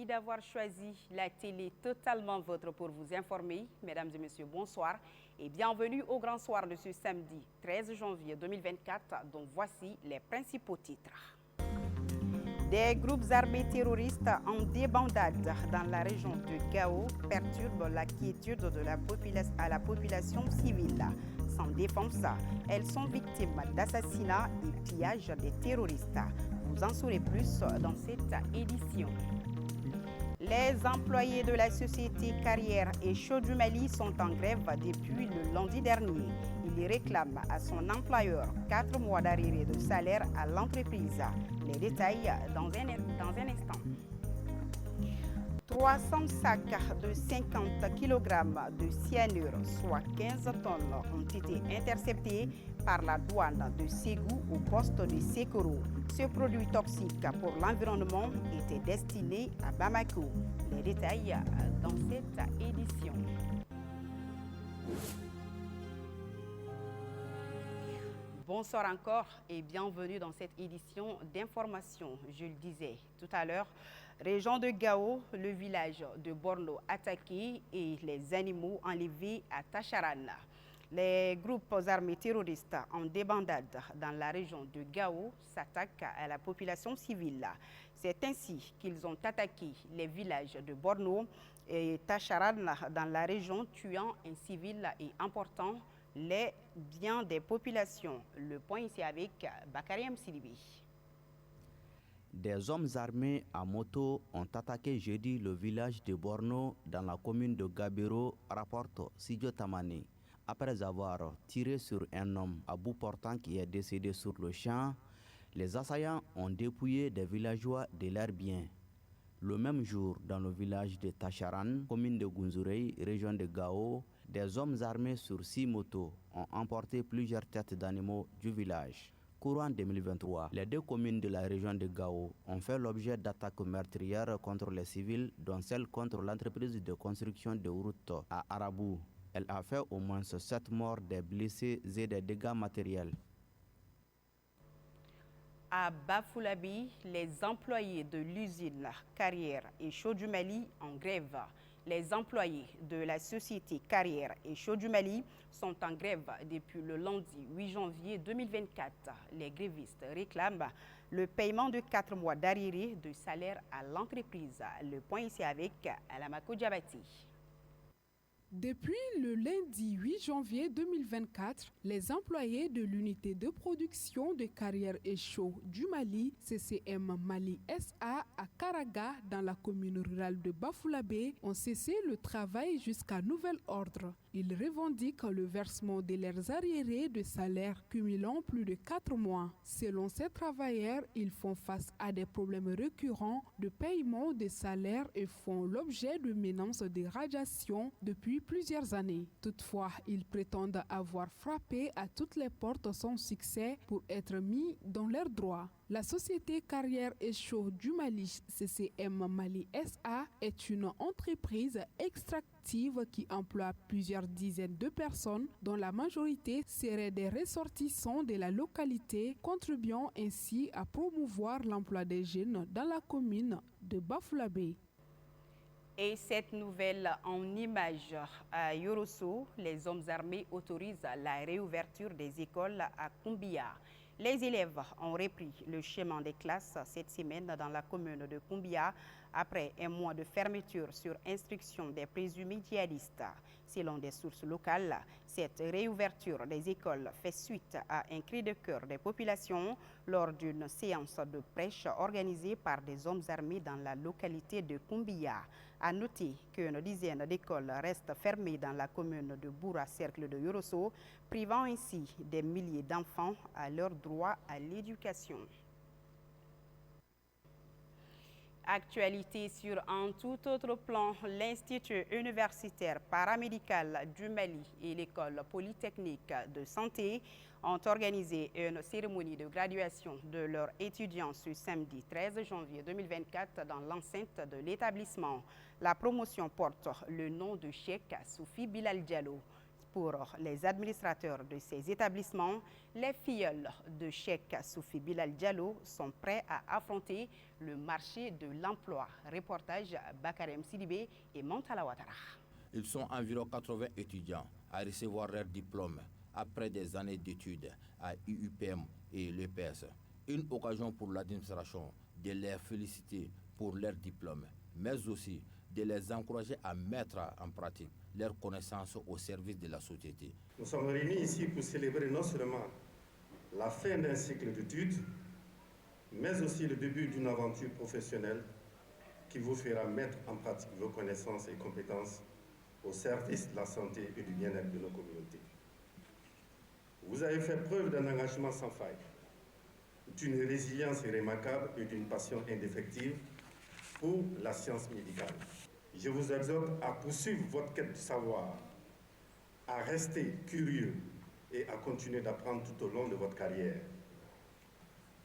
Merci d'avoir choisi la télé totalement vôtre pour vous informer. Mesdames et messieurs, bonsoir et bienvenue au grand soir de ce samedi 13 janvier 2024, dont voici les principaux titres. Des groupes armés terroristes en débandade dans la région de Gao perturbent la quiétude de la population civile. Sans défense, elles sont victimes d'assassinats et pillages des terroristes. Vous en saurez plus dans cette édition. Les employés de la société Carrière et Chaud du Mali sont en grève depuis le lundi dernier. Ils réclament à son employeur 4 mois d'arriérés de salaire à l'entreprise. Les détails dans un instant. 300 sacs de 50 kg de cyanure, soit 15 tonnes, ont été interceptés par la douane de Ségou au poste de Sekoro. Ce produit toxique pour l'environnement était destiné à Bamako. Les détails dans cette édition. Bonsoir encore et bienvenue dans cette édition d'information. Je le disais tout à l'heure, région de Gao, le village de Borno attaqué et les animaux enlevés à Tacharan. Les groupes armés terroristes en débandade dans la région de Gao s'attaquent à la population civile. C'est ainsi qu'ils ont attaqué les villages de Borno et Tacharan dans la région, tuant un civil et emportant les biens des populations. Le point ici avec Bakary Msilibi. Des hommes armés à moto ont attaqué jeudi le village de Borno dans la commune de Gabiro, rapporte Sidio Tamani. Après avoir tiré sur un homme à bout portant qui est décédé sur le champ, les assaillants ont dépouillé des villageois de leurs biens. Le même jour, dans le village de Tacharan, commune de Gunzurei, région de Gao, des hommes armés sur 6 motos ont emporté plusieurs têtes d'animaux du village. Courant 2023, les 2 communes de la région de Gao ont fait l'objet d'attaques meurtrières contre les civils, dont celle contre l'entreprise de construction de routes à Arabou. Elle a fait au moins 7 morts, des blessés et des dégâts matériels. À Bafoulabi, les employés de l'usine Carrière et Chaud du Mali en grève. Les employés de la société Carrière et Chaud du Mali sont en grève depuis le lundi 8 janvier 2024. Les grévistes réclament le paiement de 4 mois d'arriérés de salaire à l'entreprise. Le point ici avec Alamako Diabati. Depuis le lundi 8 janvier 2024, les employés de l'unité de production de Carrière et Chaud du Mali, CCM Mali SA à Karaga, dans la commune rurale de Bafoulabé, ont cessé le travail jusqu'à nouvel ordre. Ils revendiquent le versement de leurs arriérés de salaire cumulant plus de 4 mois. Selon ces travailleurs, ils font face à des problèmes récurrents de paiement des salaires et font l'objet de menaces de radiation depuis plusieurs années. Toutefois, ils prétendent avoir frappé à toutes les portes sans succès pour être mis dans leurs droits. La société Carrière et Chaud du Mali, CCM Mali SA, est une entreprise extractive qui emploie plusieurs dizaines de personnes, dont la majorité seraient des ressortissants de la localité, contribuant ainsi à promouvoir l'emploi des jeunes dans la commune de Bafoulabé. Et cette nouvelle en images à Yorosso, les hommes armés autorisent la réouverture des écoles à Koumbia. Les élèves ont repris le chemin des classes cette semaine dans la commune de Koumbia après un mois de fermeture sur instruction des présumés djihadistes. Selon des sources locales, cette réouverture des écoles fait suite à un cri de cœur des populations lors d'une séance de prêche organisée par des hommes armés dans la localité de Koumbia. À noter qu'une dizaine d'écoles restent fermées dans la commune de Boura, cercle de Yorosso, privant ainsi des milliers d'enfants à leur droit à l'éducation. Actualité sur un tout autre plan, l'Institut universitaire paramédical du Mali et l'École polytechnique de santé ont organisé une cérémonie de graduation de leurs étudiants ce samedi 13 janvier 2024 dans l'enceinte de l'établissement. La promotion porte le nom de Cheikh Soufi Bilal Diallo. Pour les administrateurs de ces établissements, les filleuls de Cheikh Soufi Bilal Diallo sont prêts à affronter le marché de l'emploi. Reportage Bakarem Sidibé et Mantala Ouattara. Ils sont environ 80 étudiants à recevoir leur diplôme après des années d'études à IUPM et l'EPS. Une occasion pour l'administration de les féliciter pour leur diplôme, mais aussi de les encourager à mettre en pratique leurs connaissances au service de la société. Nous sommes réunis ici pour célébrer non seulement la fin d'un cycle d'études, mais aussi le début d'une aventure professionnelle qui vous fera mettre en pratique vos connaissances et compétences au service de la santé et du bien-être de nos communautés. Vous avez fait preuve d'un engagement sans faille, d'une résilience remarquable et d'une passion indéfectible pour la science médicale. Je vous exhorte à poursuivre votre quête de savoir, à rester curieux et à continuer d'apprendre tout au long de votre carrière.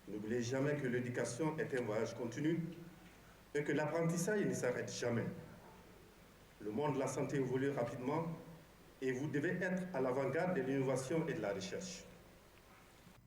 N'oubliez jamais que l'éducation est un voyage continu et que l'apprentissage ne s'arrête jamais. Le monde de la santé évolue rapidement et vous devez être à l'avant-garde de l'innovation et de la recherche.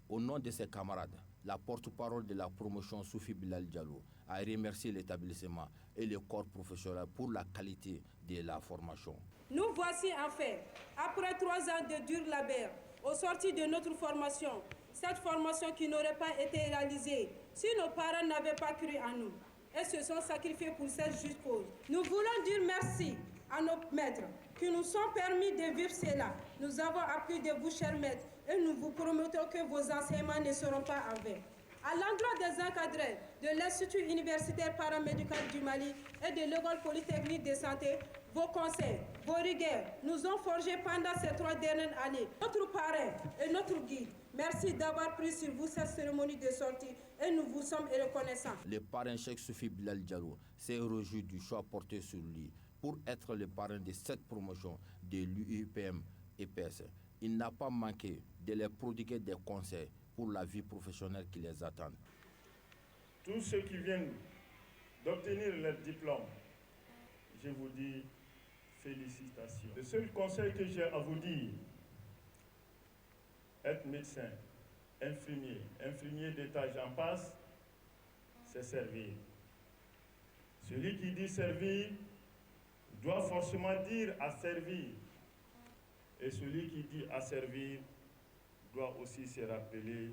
Au nom de ses camarades, la porte-parole de la promotion Soufi Bilal Diallo a remercié l'établissement et le corps professionnel pour la qualité de la formation. Nous voici enfin, après 3 ans de dur labeur, au sortir de notre formation. Cette formation qui n'aurait pas été réalisée si nos parents n'avaient pas cru en nous et se sont sacrifiés pour cette juste cause. Nous voulons dire merci à nos maîtres qui nous sont permis de vivre cela. Nous avons appris de vous, chers maîtres, et nous vous promettons que vos enseignements ne seront pas en vain. À l'endroit des encadrés de l'Institut universitaire paramédical du Mali et de l'École polytechnique de santé, vos conseils, vos rigueurs nous ont forgés pendant ces 3 dernières années. Notre parrain et notre guide, merci d'avoir pris sur vous cette cérémonie de sortie et nous vous sommes reconnaissants. Le parrain Cheikh Soufi Bilal Diallo s'est réjoui du choix porté sur lui pour être le parrain de cette promotion de l'UIPM et PS. Il n'a pas manqué de les prodiguer des conseils pour la vie professionnelle qui les attend. Tous ceux qui viennent d'obtenir leur diplôme, je vous dis félicitations. Le seul conseil que j'ai à vous dire, être médecin, infirmier d'état, j'en passe, c'est servir. Celui qui dit servir doit forcément dire à servir. Et celui qui dit à servir doit aussi se rappeler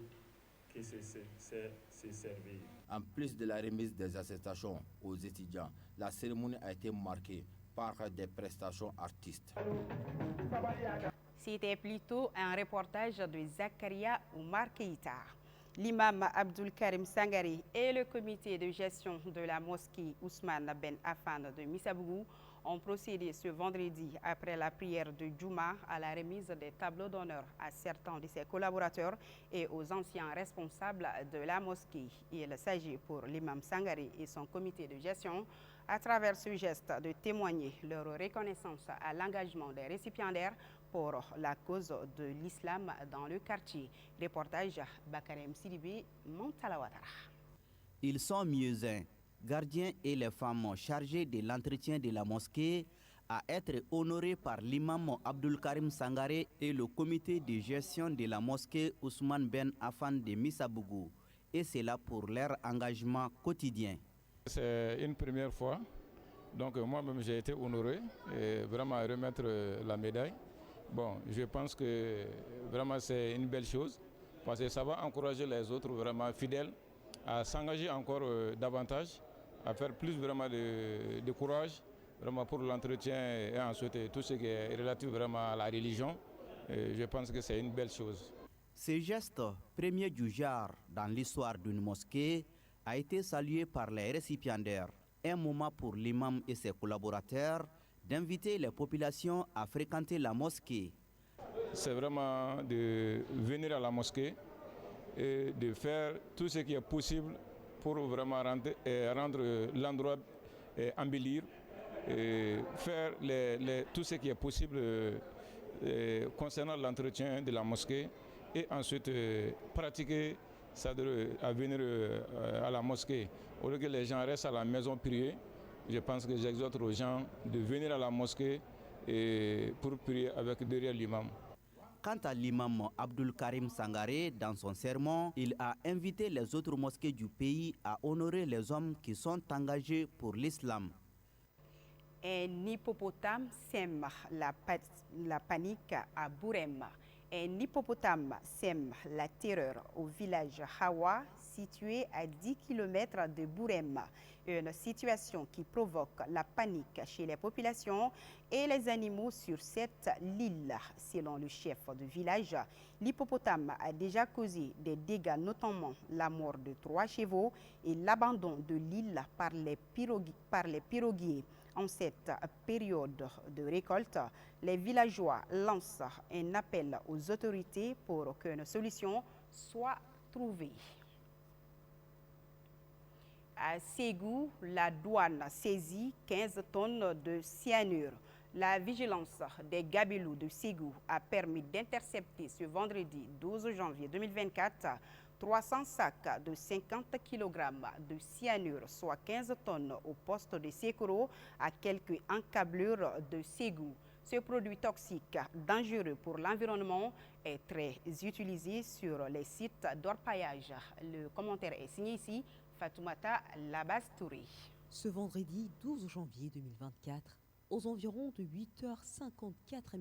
que c'est servir. En plus de la remise des attestations aux étudiants, la cérémonie a été marquée par des prestations artistes. C'était plutôt un reportage de Zakaria Oumar Keïta. L'imam Abdul Karim Sangari et le comité de gestion de la mosquée Ousmane Ben Affan de Missabougou ont procédé ce vendredi après la prière de Djouma à la remise des tableaux d'honneur à certains de ses collaborateurs et aux anciens responsables de la mosquée. Il s'agit pour l'imam Sangari et son comité de gestion à travers ce geste de témoigner leur reconnaissance à l'engagement des récipiendaires pour la cause de l'islam dans le quartier. Reportage Bakarem Sidibé, Mantala Ouattara. Ils sont muezzins, gardiens et les femmes chargés de l'entretien de la mosquée à être honorés par l'imam Abdul Karim Sangare et le comité de gestion de la mosquée Ousmane Ben Affan de Missabougou. Et c'est là pour leur engagement quotidien. C'est une première fois, donc moi-même j'ai été honoré et vraiment à remettre la médaille. Bon, je pense que vraiment c'est une belle chose parce que ça va encourager les autres vraiment fidèles à s'engager encore davantage, à faire plus vraiment de courage vraiment pour l'entretien et ensuite tout ce qui est relatif vraiment à la religion. Et je pense que c'est une belle chose. Ce geste, premier du genre dans l'histoire d'une mosquée, a été salué par les récipiendaires. Un moment pour l'imam et ses collaborateurs d'inviter les populations à fréquenter la mosquée. C'est vraiment de venir à la mosquée et de faire tout ce qui est possible pour vraiment rendre l'endroit embellir, et faire tout ce qui est possible concernant l'entretien de la mosquée et ensuite pratiquer, c'est-à-dire à venir à la mosquée. Au lieu que les gens restent à la maison prier, je pense que j'exhorte aux gens de venir à la mosquée pour prier avec derrière l'imam. Quant à l'imam Abdul Karim Sangaré, dans son sermon, il a invité les autres mosquées du pays à honorer les hommes qui sont engagés pour l'islam. Un hippopotame sème la panique à Bourem. Un hippopotame sème la terreur au village Hawa, situé à 10 km de Bourem. Une situation qui provoque la panique chez les populations et les animaux sur cette île. Selon le chef du village, l'hippopotame a déjà causé des dégâts, notamment la mort de 3 chevaux et l'abandon de l'île par les piroguiers. En cette période de récolte, les villageois lancent un appel aux autorités pour qu'une solution soit trouvée. À Ségou, la douane saisit 15 tonnes de cyanure. La vigilance des Gabelous de Ségou a permis d'intercepter ce vendredi 12 janvier 2024 300 sacs de 50 kg de cyanure, soit 15 tonnes au poste de Sekoro à quelques encablures de Ségou. Ce produit toxique, dangereux pour l'environnement, est très utilisé sur les sites d'orpaillage. Le commentaire est signé ici, Fatoumata Labastouré. Ce vendredi 12 janvier 2024, aux environs de 8h54,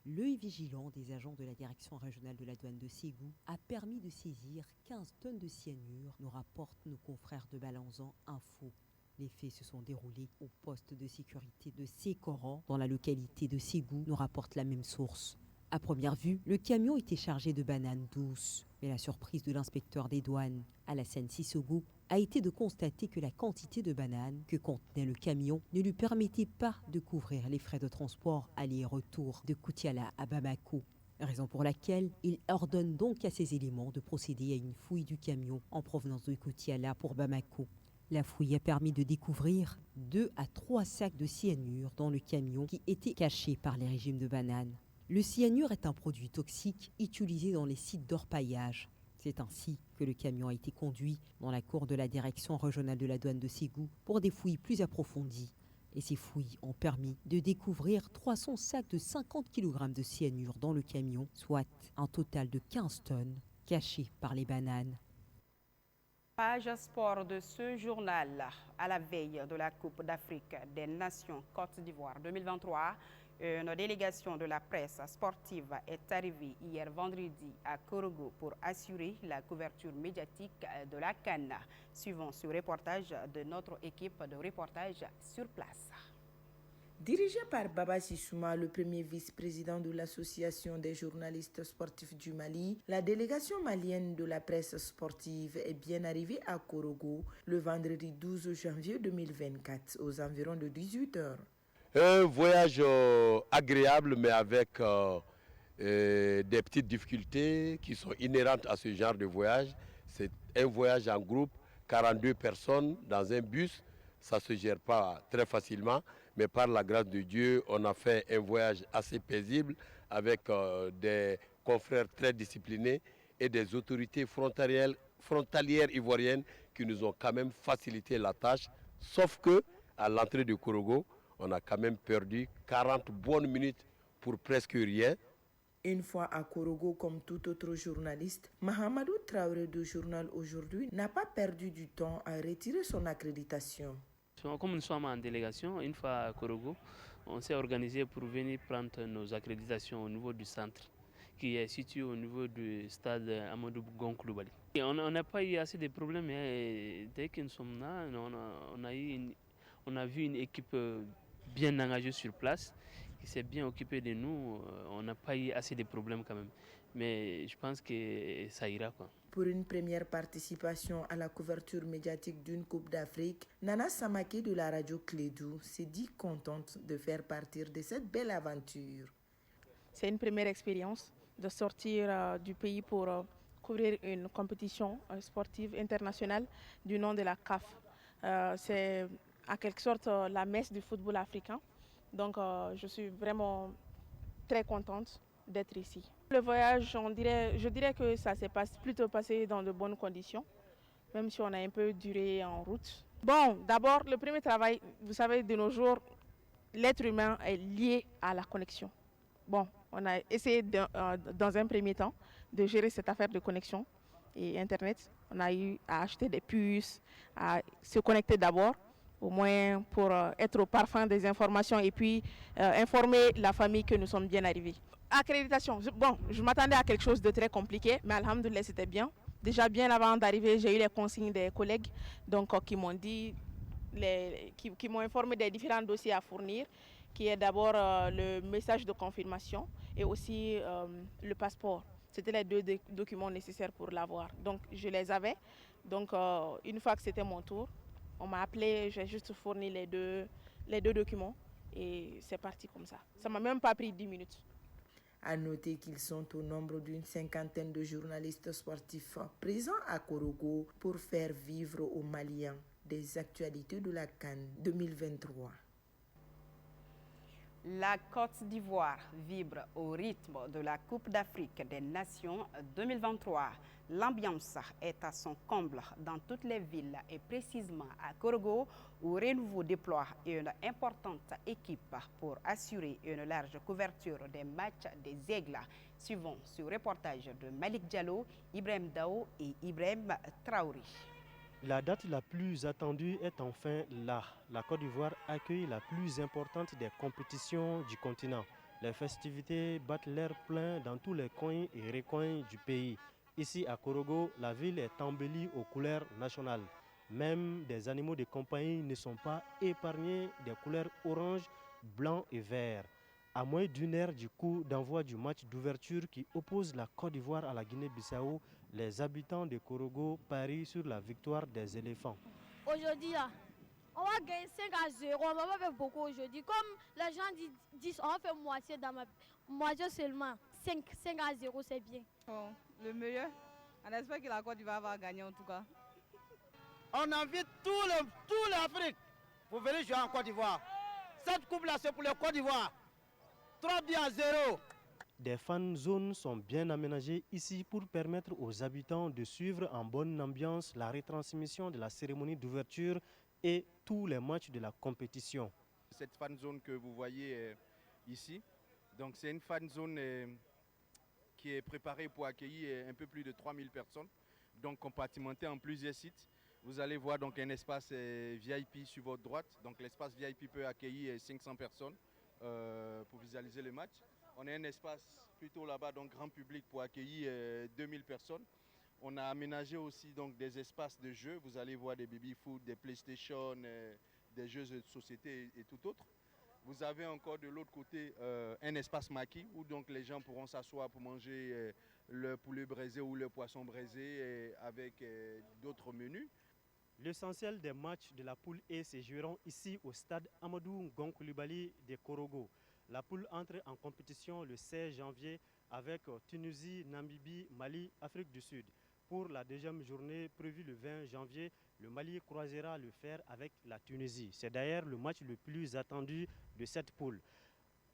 l'œil vigilant des agents de la direction régionale de la douane de Ségou a permis de saisir 15 tonnes de cyanure, nous rapportent nos confrères de Balanzan Info. Les faits se sont déroulés au poste de sécurité de Sékoran, dans la localité de Ségou, nous rapporte la même source. À première vue, le camion était chargé de bananes douces. Mais la surprise de l'inspecteur des douanes, Alassane Sissogou, a été de constater que la quantité de bananes que contenait le camion ne lui permettait pas de couvrir les frais de transport aller et retour de Koutiala à Bamako. Raison pour laquelle il ordonne donc à ses éléments de procéder à une fouille du camion en provenance de Koutiala pour Bamako. La fouille a permis de découvrir 2 à 3 sacs de cyanure dans le camion qui étaient cachés par les régimes de bananes. Le cyanure est un produit toxique utilisé dans les sites d'orpaillage. C'est ainsi que le camion a été conduit dans la cour de la direction régionale de la douane de Ségou pour des fouilles plus approfondies. Et ces fouilles ont permis de découvrir 300 sacs de 50 kg de cyanure dans le camion, soit un total de 15 tonnes cachées par les bananes. Page sport de ce journal. À la veille de la Coupe d'Afrique des Nations Côte d'Ivoire 2023, une délégation de la presse sportive est arrivée hier vendredi à Korogo pour assurer la couverture médiatique de la CAN. Suivant ce reportage de notre équipe de reportage sur place. Dirigé par Baba Sissouma, le premier vice-président de l'Association des journalistes sportifs du Mali, la délégation malienne de la presse sportive est bien arrivée à Korogo le vendredi 12 janvier 2024 aux environs de 18h. Un voyage agréable, mais avec des petites difficultés qui sont inhérentes à ce genre de voyage. C'est un voyage en groupe, 42 personnes dans un bus. Ça ne se gère pas très facilement, mais par la grâce de Dieu, on a fait un voyage assez paisible avec des confrères très disciplinés et des autorités frontalières ivoiriennes qui nous ont quand même facilité la tâche. Sauf que à l'entrée de Korogo, on a quand même perdu 40 bonnes minutes pour presque rien. Une fois à Korogo, comme tout autre journaliste, Mahamadou Traoré du journal Aujourd'hui n'a pas perdu du temps à retirer son accréditation. Comme nous sommes en délégation, une fois à Korogo, on s'est organisé pour venir prendre nos accréditations au niveau du centre, qui est situé au niveau du stade Amadou Gon-Coulibaly. On n'a pas eu assez de problèmes, mais dès que nous sommes là, on a vu une équipe bien engagée sur place, qui s'est bien occupée de nous. On n'a pas eu assez de problèmes quand même. Mais je pense que ça ira, quoi. Pour une première participation à la couverture médiatique d'une Coupe d'Afrique, Nana Samake de la radio Clédou s'est dit contente de faire partir de cette belle aventure. C'est une première expérience de sortir du pays pour couvrir une compétition sportive internationale du nom de la CAF. C'est en quelque sorte la messe du football africain. Donc je suis vraiment très contente d'être ici. Le voyage, je dirais que ça s'est plutôt passé dans de bonnes conditions, même si on a un peu duré en route. Bon, d'abord, le premier travail, vous savez, de nos jours, l'être humain est lié à la connexion. Bon, on a essayé dans un premier temps de gérer cette affaire de connexion et Internet. On a eu à acheter des puces, à se connecter d'abord, au moins pour être au parfum des informations et puis informer la famille que nous sommes bien arrivés. Accréditation, bon, je m'attendais à quelque chose de très compliqué, mais alhamdoulilah, c'était bien. Déjà bien avant d'arriver, j'ai eu les consignes des collègues qui m'ont dit, qui m'ont informé des différents dossiers à fournir, qui est d'abord le message de confirmation et aussi le passeport. C'était les deux documents nécessaires pour l'avoir. Donc je les avais. Donc une fois que c'était mon tour, on m'a appelé, j'ai juste fourni les deux documents et c'est parti comme ça. Ça m'a même pas pris 10 minutes. À noter qu'ils sont au nombre d'une 50aine de journalistes sportifs présents à Korogo pour faire vivre aux Maliens des actualités de la CAN 2023. La Côte d'Ivoire vibre au rythme de la Coupe d'Afrique des Nations 2023. L'ambiance est à son comble dans toutes les villes et précisément à Korogo où Renouveau déploie une importante équipe pour assurer une large couverture des matchs des Aigles. Suivons ce reportage de Malik Diallo, Ibrahim Dao et Ibrahim Traoré. La date la plus attendue est enfin là. La Côte d'Ivoire accueille la plus importante des compétitions du continent. Les festivités battent l'air plein dans tous les coins et recoins du pays. Ici à Korogo, la ville est embellie aux couleurs nationales. Même des animaux de compagnie ne sont pas épargnés des couleurs orange, blanc et vert. À moins d'une heure du coup d'envoi du match d'ouverture qui oppose la Côte d'Ivoire à la Guinée-Bissau, les habitants de Korogo parient sur la victoire des éléphants. Aujourd'hui, là, on va gagner 5-0, on va pas faire beaucoup aujourd'hui. Comme les gens disent, on va faire moitié moitié seulement. 5-0, c'est bien. Oh, le meilleur, on espère que la Côte d'Ivoire va gagner en tout cas. On invite tout l'Afrique pour venir jouer en Côte d'Ivoire. Cette coupe-là, c'est pour la Côte d'Ivoire. 3 buts à 0. Des fan zones sont bien aménagées ici pour permettre aux habitants de suivre en bonne ambiance la retransmission de la cérémonie d'ouverture et tous les matchs de la compétition. Cette fan zone que vous voyez ici, donc c'est une fan zone qui est préparée pour accueillir un peu plus de 3000 personnes, donc compartimentée en plusieurs sites. Vous allez voir donc un espace VIP sur votre droite, donc l'espace VIP peut accueillir 500 personnes pour visualiser le match. On a un espace plutôt là-bas, donc grand public, pour accueillir 2000 personnes. On a aménagé aussi donc des espaces de jeux. Vous allez voir des baby-foot, des PlayStation, des jeux de société et tout autre. Vous avez encore de l'autre côté un espace maquis où donc les gens pourront s'asseoir pour manger le poulet braisé ou le poisson braisé avec d'autres menus. L'essentiel des matchs de la poule E se joueront ici au stade Amadou Ngon Coulibaly de Korogo. La poule entre en compétition le 16 janvier avec Tunisie, Namibie, Mali, Afrique du Sud. Pour la deuxième journée prévue le 20 janvier, le Mali croisera le fer avec la Tunisie. C'est d'ailleurs le match le plus attendu de cette poule.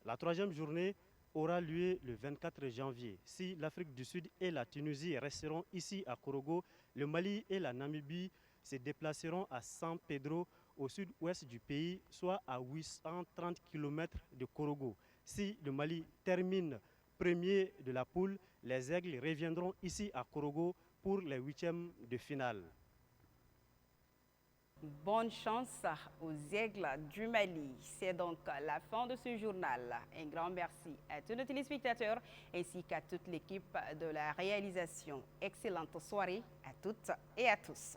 La troisième journée aura lieu le 24 janvier. Si l'Afrique du Sud et la Tunisie resteront ici à Korogo, le Mali et la Namibie se déplaceront à San Pedro au sud-ouest du pays, soit à 830 km de Korogo. Si le Mali termine premier de la poule, les Aigles reviendront ici à Korogo pour les huitièmes de finale. Bonne chance aux Aigles du Mali. C'est donc la fin de ce journal. Un grand merci à tous nos téléspectateurs ainsi qu'à toute l'équipe de la réalisation. Excellente soirée à toutes et à tous.